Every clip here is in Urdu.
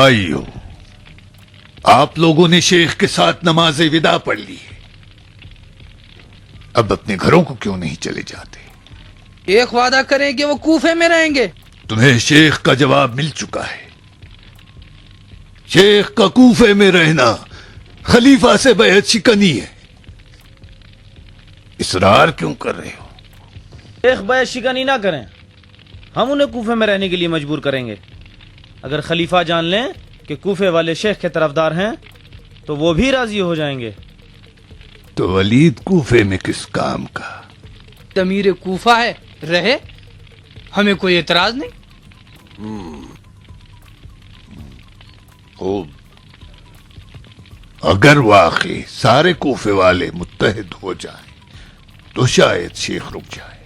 بھائیو، آپ لوگوں نے شیخ کے ساتھ نماز وداع پڑھ لی ہے، اب اپنے گھروں کو کیوں نہیں چلے جاتے؟ ایک وعدہ کریں کہ وہ کوفے میں رہیں گے۔ تمہیں شیخ کا جواب مل چکا ہے۔ شیخ کا کوفے میں رہنا خلیفہ سے بیعت شکنی ہے۔ اصرار کیوں کر رہے ہو؟ شیخ بیعت شکنی نہ کریں، ہم انہیں کوفے میں رہنے کے لیے مجبور کریں گے۔ اگر خلیفہ جان لیں کہ کوفے والے شیخ کے طرفدار ہیں تو وہ بھی راضی ہو جائیں گے۔ تو ولید کوفے میں کس کام کا؟ امیر کوفہ ہے، رہے، ہمیں کوئی اعتراض نہیں۔ خوب، اگر واقعی سارے کوفے والے متحد ہو جائیں تو شاید شیخ رک جائے۔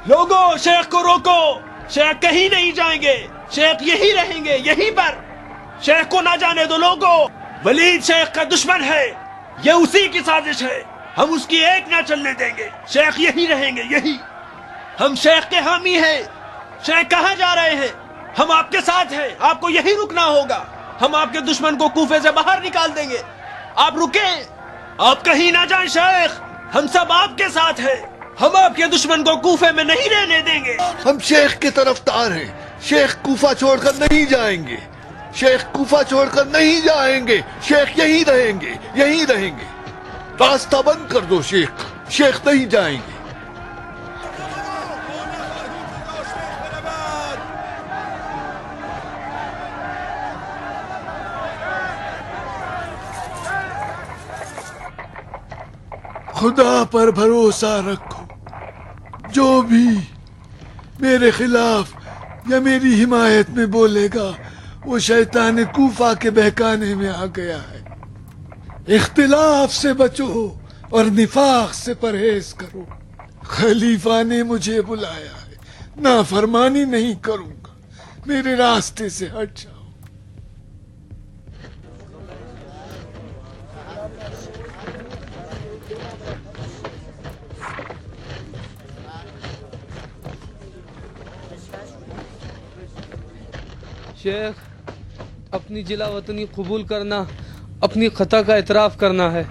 لوگو، شیخ کو روکو، شیخ کہیں نہیں جائیں گے، شیخ یہی رہیں گے، یہیں پر۔ شیخ کو نہ جانے دو لوگو، ولید شیخ کا دشمن ہے، یہ اسی کی سازش ہے، ہم اس کی ایک نہ چلنے دیں گے، شیخ یہی رہیں گے، یہی۔ ہم شیخ کے حامی ہیں، شیخ کہاں جا رہے ہیں؟ ہم آپ کے ساتھ ہیں، آپ کو یہی رکنا ہوگا، ہم آپ کے دشمن کو کوفے سے باہر نکال دیں گے، آپ رکیں، آپ کہیں نہ جائیں شیخ، ہم سب آپ کے ساتھ ہیں، ہم آپ کے دشمن کو کوفے میں نہیں رہنے دیں گے۔ ہم شیخ کے طرفدار ہیں، شیخ کوفہ چھوڑ کر نہیں جائیں گے، شیخ کوفہ چھوڑ کر نہیں جائیں گے، شیخ یہیں رہیں گے، یہیں رہیں گے۔ راستہ بند کر دو شیخ، شیخ نہیں جائیں گے۔ خدا پر بھروسہ رکھو، جو بھی میرے خلاف یا میری حمایت میں بولے گا وہ شیطان کوفہ کے بہکانے میں آ گیا ہے۔ اختلاف سے بچو اور نفاق سے پرہیز کرو۔ خلیفہ نے مجھے بلایا ہے، نافرمانی نہیں کروں گا، میرے راستے سے ہٹ جاؤ۔ شیخ، اپنی جلا وطنی قبول کرنا اپنی خطا کا اعتراف کرنا ہے۔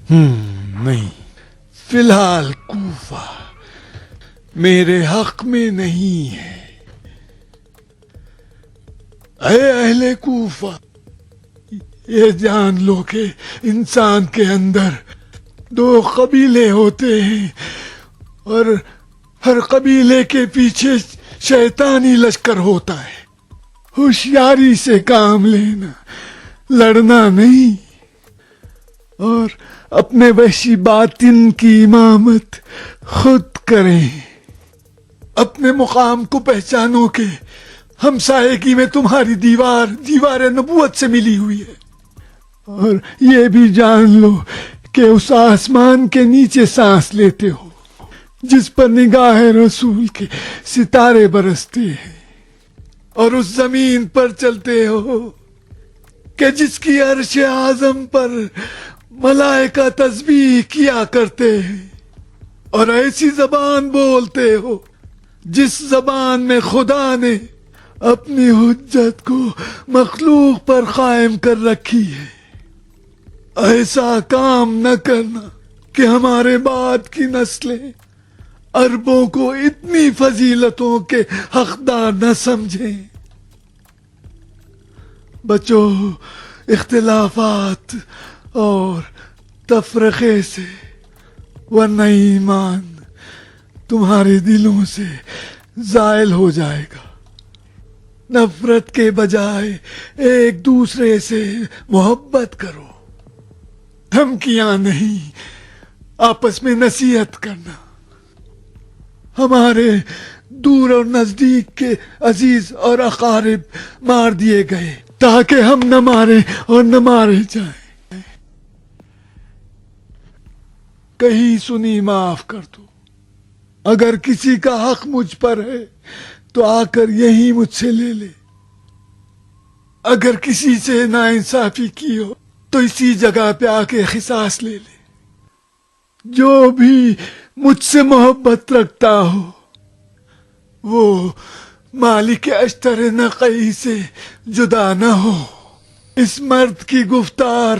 نہیں، فی الحال کوفہ میرے حق میں نہیں ہے۔ اے اہل کوفہ، یہ جان لو کہ انسان کے اندر دو قبیلے ہوتے ہیں اور ہر قبیلے کے پیچھے شیطانی لشکر ہوتا ہے۔ ہوشیاری سے کام لینا، لڑنا نہیں، اور اپنے وحشی باطن کی امامت خود کریں۔ اپنے مقام کو پہچانو کہ ہمسائیگی میں تمہاری دیوار نبوت سے ملی ہوئی ہے، اور یہ بھی جان لو کہ اس آسمان کے نیچے سانس لیتے ہو جس پر نگاہ رسول کے ستارے برستے ہیں، اور اس زمین پر چلتے ہو کہ جس کی عرش اعظم پر ملائکہ تسبیح کیا کرتے ہیں، اور ایسی زبان بولتے ہو جس زبان میں خدا نے اپنی حجت کو مخلوق پر قائم کر رکھی ہے۔ ایسا کام نہ کرنا کہ ہمارے بعد کی نسلیں عربوں کو اتنی فضیلتوں کے حقدار نہ سمجھیں۔ بچو، اختلافات اور تفرقے سے، ورنہ ایمان تمہارے دلوں سے زائل ہو جائے گا۔ نفرت کے بجائے ایک دوسرے سے محبت کرو، دھمکیاں نہیں، آپس میں نصیحت کرنا۔ ہمارے دور اور نزدیک کے عزیز اور اقارب مار دیے گئے تاکہ ہم نہ مارے اور نہ مارے جائیں۔ کہیں سنی معاف کر دو۔ اگر کسی کا حق مجھ پر ہے تو آ کر یہی مجھ سے لے لے۔ اگر کسی سے ناانصافی کی ہو تو اسی جگہ پہ آ کے قصاص لے لے۔ جو بھی مجھ سے محبت رکھتا ہو وہ مالک اشتر نقی سے جدا نہ ہو۔ اس مرد کی گفتار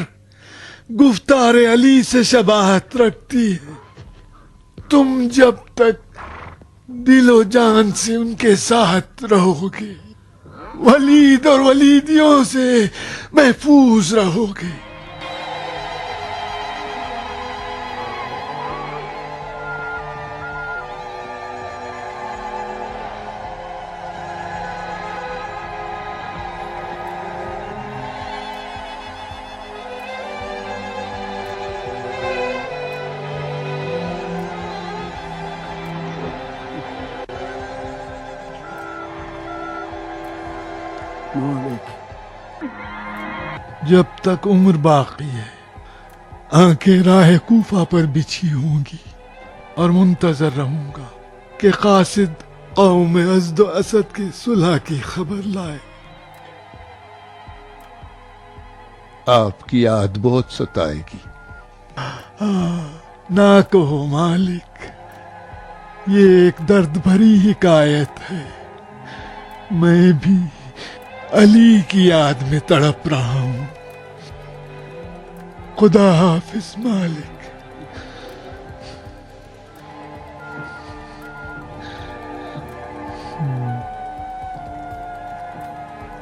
علی سے شباہت رکھتی ہے۔ تم جب تک دل و جان سے ان کے ساتھ رہو گے، ولید اور ولیدیوں سے محفوظ رہو گے۔ جب تک عمر باقی ہے آنکھیں راہ کوفہ پر بچھی ہوں گی اور منتظر رہوں گا کہ قاصد قوم ازد و اسد کے صلح کی خبر لائے۔ آپ کی یاد بہت ستائے گی۔ نہ کہو مالک، یہ ایک درد بھری حکایت ہے۔ میں بھی علی کی یاد میں تڑپ رہا ہوں۔ خدا حافظ مالک۔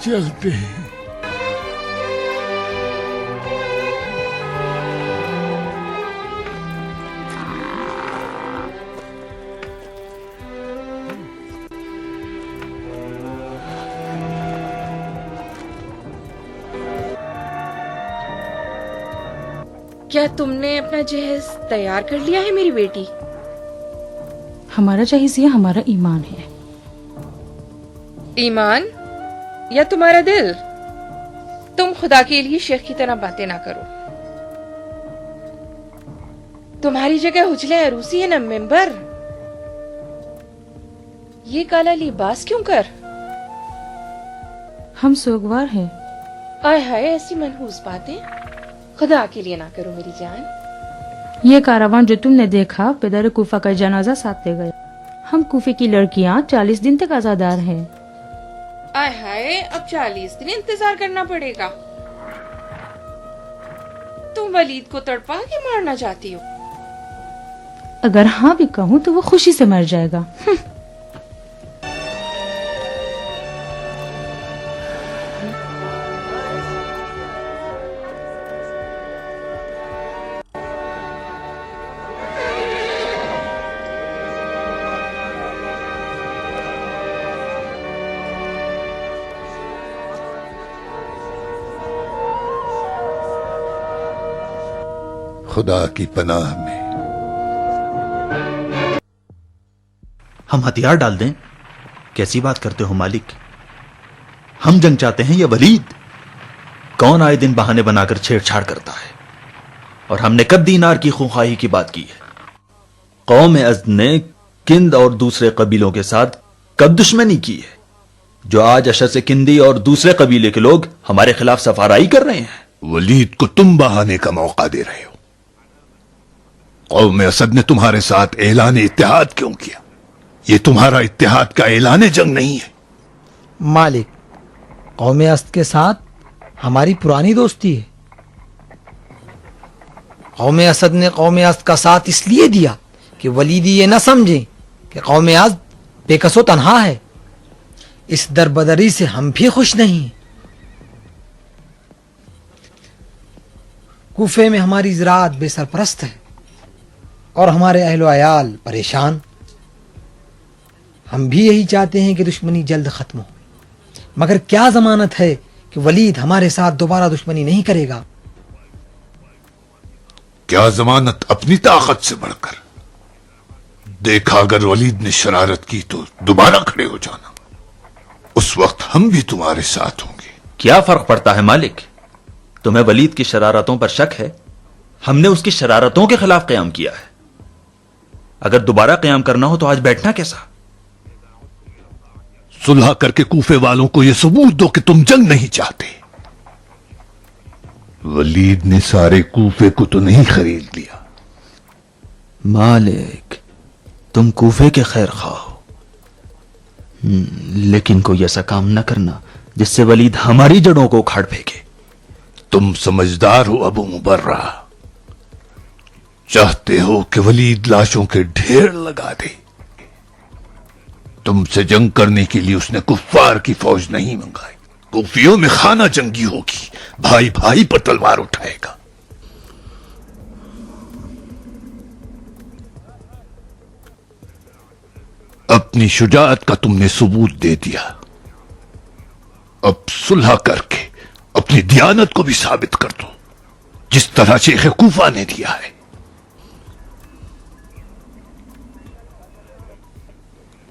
چلتے ہیں۔ کیا تم نے اپنا جہیز تیار کر لیا ہے میری بیٹی؟ ہمارا جہیز یہ ہمارا ایمان ہے۔ ایمان یا تمہارا دل؟ تم خدا کے لیے شیخ کی طرح باتیں نہ کرو۔ تمہاری جگہ حجلہ عروسی ہے نا ممبر۔ یہ کالا لباس کیوں کر؟ ہم سوگوار ہیں۔ آئے ہائے، ایسی منحوس باتیں خدا کے لیے نہ کرو میری جان۔ یہ کاروان جو تم نے دیکھا پدر کوفہ کا جنازہ ساتھ لے گئے۔ ہم کوفے کی لڑکیاں 40 دن تک آزادار ہیں۔ آئے ہائے، اب 40 دن انتظار کرنا پڑے گا۔ تم ولید کو تڑپا کے مارنا چاہتی ہو؟ اگر ہاں بھی کہوں تو وہ خوشی سے مر جائے گا۔ خدا کی پناہ میں۔ ہم ہتھیار ڈال دیں؟ کیسی بات کرتے ہو مالک؟ ہم جنگ چاہتے ہیں یا ولید؟ کون آئے دن بہانے بنا کر چھیڑ چھاڑ کرتا ہے؟ اور ہم نے کب دینار کی خونخواہی کی بات کی ہے؟ قوم ازد نے کند اور دوسرے قبیلوں کے ساتھ کب دشمنی کی ہے؟ جو آج اشر کندی اور دوسرے قبیلے کے لوگ ہمارے خلاف سفارائی کر رہے ہیں؟ ولید کو تم بہانے کا موقع دے رہے ہو. قوم اسد نے تمہارے ساتھ اعلان اتحاد کیوں کیا؟ یہ تمہارا اتحاد کا اعلان جنگ نہیں ہے. مالک، قوم اسد کے ساتھ ہماری پرانی دوستی ہے. قوم اسد نے قوم اسد کا ساتھ اس لیے دیا کہ ولیدی یہ نہ سمجھیں کہ قوم اسد بے کس و تنہا ہے. اس دربدری سے ہم بھی خوش نہیں. کوفے میں ہماری زراعت بے سرپرست ہے اور ہمارے اہل و عیال پریشان. ہم بھی یہی چاہتے ہیں کہ دشمنی جلد ختم ہو، مگر کیا ضمانت ہے کہ ولید ہمارے ساتھ دوبارہ دشمنی نہیں کرے گا؟ کیا ضمانت اپنی طاقت سے بڑھ کر؟ دیکھا اگر ولید نے شرارت کی تو دوبارہ کھڑے ہو جانا. اس وقت ہم بھی تمہارے ساتھ ہوں گے. کیا فرق پڑتا ہے مالک؟ تمہیں ولید کی شرارتوں پر شک ہے؟ ہم نے اس کی شرارتوں کے خلاف قیام کیا ہے. اگر دوبارہ قیام کرنا ہو تو آج بیٹھنا کیسا؟ صلح کر کے کوفے والوں کو یہ ثبوت دو کہ تم جنگ نہیں چاہتے. ولید نے سارے کوفے کو تو نہیں خرید لیا. مالک، تم کوفے کے خیر خواہ ہو، لیکن کوئی ایسا کام نہ کرنا جس سے ولید ہماری جڑوں کو اکھاڑ پھینکے. تم سمجھدار ہو ابو مبرہ، چاہتے ہو کہ ولید لاشوں کے ڈھیر لگا دے. تم سے جنگ کرنے کے لیے اس نے کفار کی فوج نہیں منگائی. کوفیوں میں خانہ جنگی ہوگی، بھائی بھائی پر تلوار اٹھائے گا. اپنی شجاعت کا تم نے ثبوت دے دیا. اب صلح کر کے اپنی دیانت کو بھی ثابت کر دو، جس طرح شیخ کوفہ نے دیا ہے.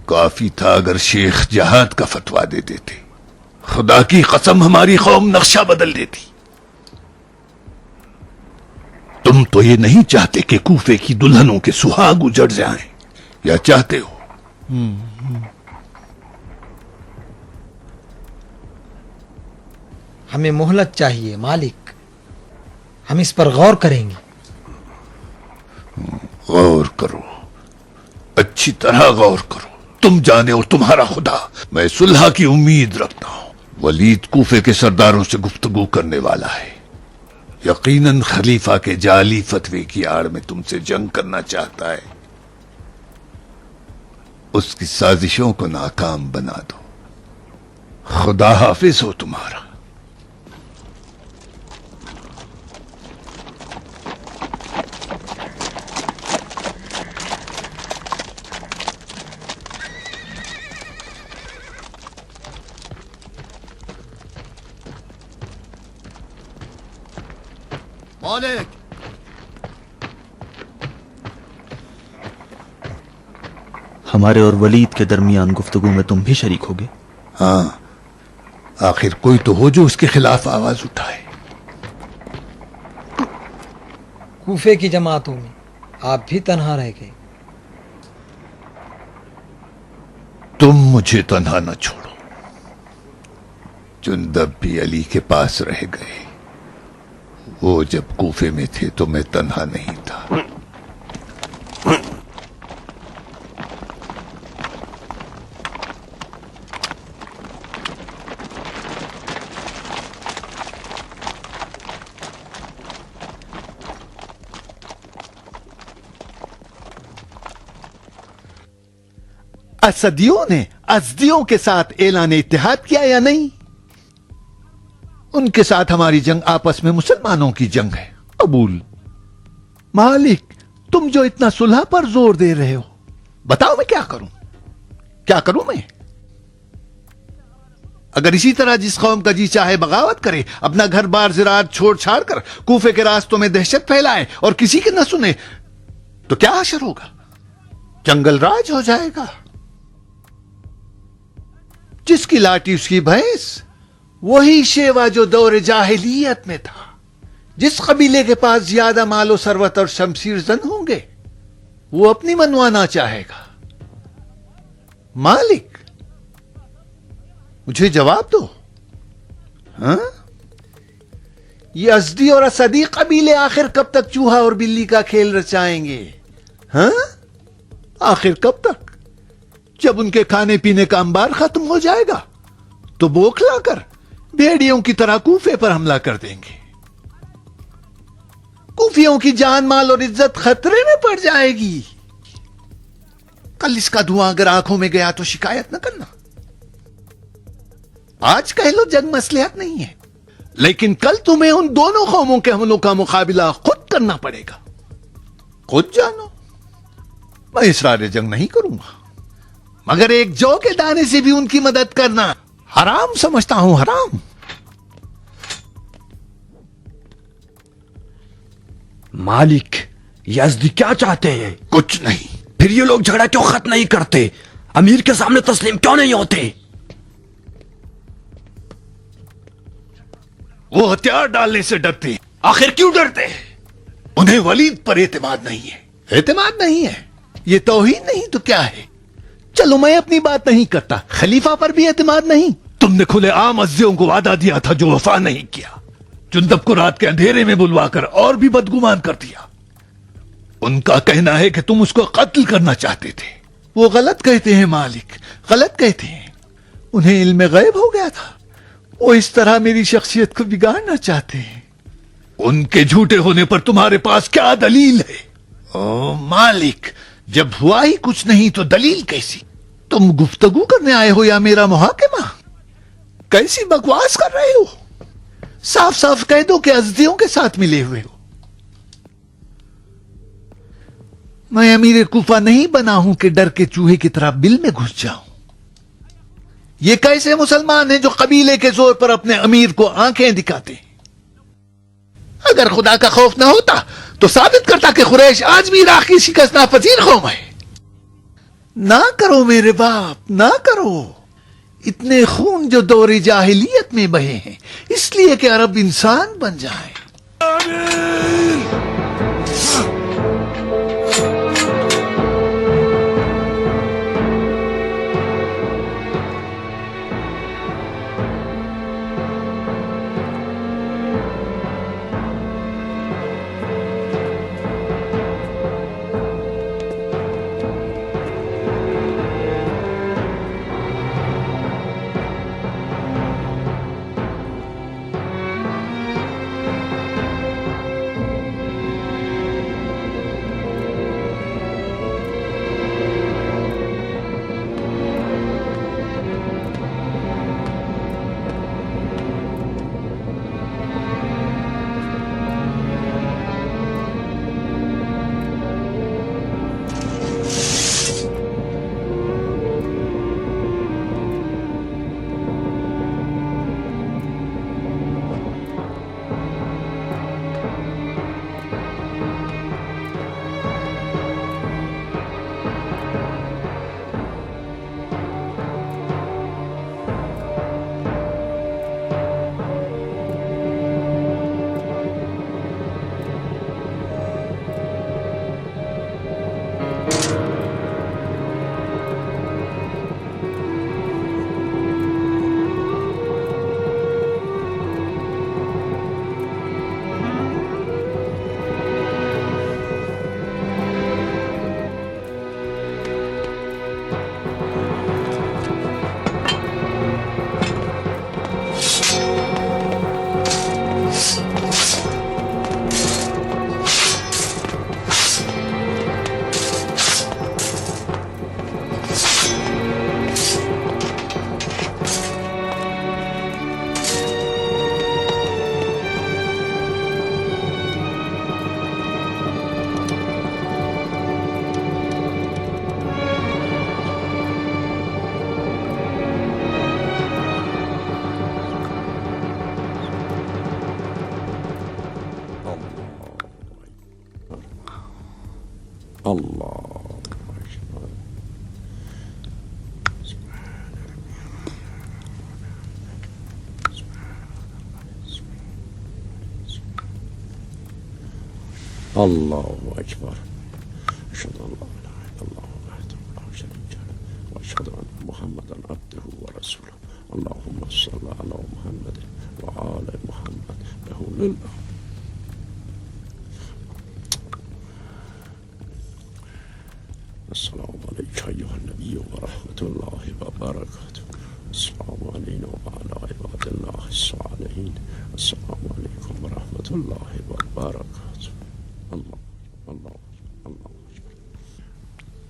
کافی تھا اگر شیخ جہاد کا فتویٰ دے دیتے. خدا کی قسم ہماری قوم نقشہ بدل دیتی. تم تو یہ نہیں چاہتے کہ کوفے کی دلہنوں کے سہاگ اجڑ جائیں، یا چاہتے ہو؟ ہمیں مہلت چاہیے مالک، ہم اس پر غور کریں گے. غور کرو، اچھی طرح غور کرو. تم جانے اور تمہارا خدا. میں صلح کی امید رکھتا ہوں. ولید کوفے کے سرداروں سے گفتگو کرنے والا ہے. یقیناً خلیفہ کے جعلی فتوے کی آڑ میں تم سے جنگ کرنا چاہتا ہے. اس کی سازشوں کو ناکام بنا دو. خدا حافظ ہو تمہارا. مالک، ہمارے اور ولید کے درمیان گفتگو میں تم بھی شریک ہوگے؟ ہاں، آخر کوئی تو ہو جو اس کے خلاف آواز اٹھائے. کوفے کی جماعتوں میں آپ بھی تنہا رہ گئے. تم مجھے تنہا نہ چھوڑو. جندب بھی علی کے پاس رہ گئے. وہ جب کوفے میں تھے تو میں تنہا نہیں تھا. اسدیوں نے ازدیوں کے ساتھ اعلان اتحاد کیا یا نہیں؟ ان کے ساتھ ہماری جنگ آپس میں مسلمانوں کی جنگ ہے. قبول. مالک، تم جو اتنا صلح پر زور دے رہے ہو، بتاؤ میں کیا کروں؟ کیا کروں میں؟ اگر اسی طرح جس قوم کا جی چاہے بغاوت کرے، اپنا گھر بار زراعت چھوڑ چھاڑ کر کوفے کے راستوں میں دہشت پھیلائے اور کسی کی نہ سنے، تو کیا حشر ہوگا؟ جنگل راج ہو جائے گا. جس کی لاٹھی اس کی بھینس، وہی شیوا جو دور جاہلیت میں تھا. جس قبیلے کے پاس زیادہ مال و ثروت اور شمشیر زن ہوں گے، وہ اپنی منوانا چاہے گا. مالک، مجھے جواب دو. ہاں؟ یہ ازدی اور اسدی قبیلے آخر کب تک چوہا اور بلی کا کھیل رچائیں گے؟ ہاں؟ آخر کب تک؟ جب ان کے کھانے پینے کا انبار ختم ہو جائے گا تو بوکھلا کر بھیڑیوں کی طرح کوفے پر حملہ کر دیں گے. کوفیوں کی جان مال اور عزت خطرے میں پڑ جائے گی. کل اس کا دھواں اگر آنکھوں میں گیا تو شکایت نہ کرنا. آج کہہ لو جنگ مصلحت نہیں ہے، لیکن کل تمہیں ان دونوں قوموں کے حملوں کا مقابلہ خود کرنا پڑے گا. خود جانو میں اصرار جنگ نہیں کروں گا، مگر ایک جو کے دانے سے بھی ان کی مدد کرنا حرام سمجھتا ہوں، حرام. مالک، یہ ازدی کیا چاہتے ہیں؟ کچھ نہیں. پھر یہ لوگ جھگڑا کیوں ختم نہیں کرتے؟ امیر کے سامنے تسلیم کیوں نہیں ہوتے؟ وہ ہتھیار ڈالنے سے ڈرتے ہیں. آخر کیوں ڈرتے ہیں؟ انہیں ولید پر اعتماد نہیں ہے. اعتماد نہیں ہے یہ توہین نہیں تو کیا ہے؟ چلو میں اپنی بات نہیں کرتا، خلیفہ پر بھی اعتماد نہیں. تم نے کھلے عام ازدیوں کو وعدہ دیا تھا جو وفا نہیں کیا. جندب کو رات کے اندھیرے میں بلوا کر اور بھی بدگمان کر دیا. ان کا کہنا ہے کہ تم اس کو قتل کرنا چاہتے تھے. وہ غلط کہتے ہیں مالک، غلط کہتے ہیں. انہیں علم غیب ہو گیا تھا. وہ اس طرح میری شخصیت کو بگاڑنا چاہتے ہیں. ان کے جھوٹے ہونے پر تمہارے پاس کیا دلیل ہے؟ او مالک، جب ہوا ہی کچھ نہیں تو دلیل کیسی؟ تم گفتگو کرنے آئے ہو یا میرا محاکمہ؟ کیسی بکواس کر رہے ہو؟ صاف صاف کہہ دو کہ ازدیوں کے ساتھ ملے ہوئے ہو. میں امیر کوفہ نہیں بنا ہوں کہ ڈر کے چوہے کی طرح بل میں گھس جاؤں. یہ کیسے مسلمان ہیں جو قبیلے کے زور پر اپنے امیر کو آنکھیں دکھاتے ہیں؟ اگر خدا کا خوف نہ ہوتا تو ثابت کرتا کہ قریش آج بھی عراق کی شکست ناپذیر قوم ہے. نہ کرو میرے باپ، نہ کرو. اتنے خون جو دور جاہلیت میں بہے ہیں اس لیے کہ عرب انسان بن جائیں. الله أكبر. أشهد أن لا إله إلا الله وحده لا شريك له وأشهد أن محمدا عبده ورسوله اللهم صل على محمد وآل محمد له لله. السلام عليك أيها النبي ورحمة الله وبركاته. السلام علينا وعلى عباد الله الصالحين. السلام عليكم ورحمة الله وبركاته. الله الله الله.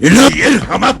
ارحمك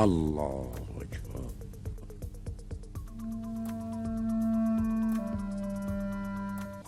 الله أكبر.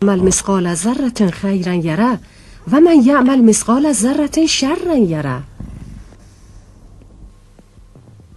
يعمل مثقال ذرة خيرا يره ومن يعمل مثقال ذرة شرا يره.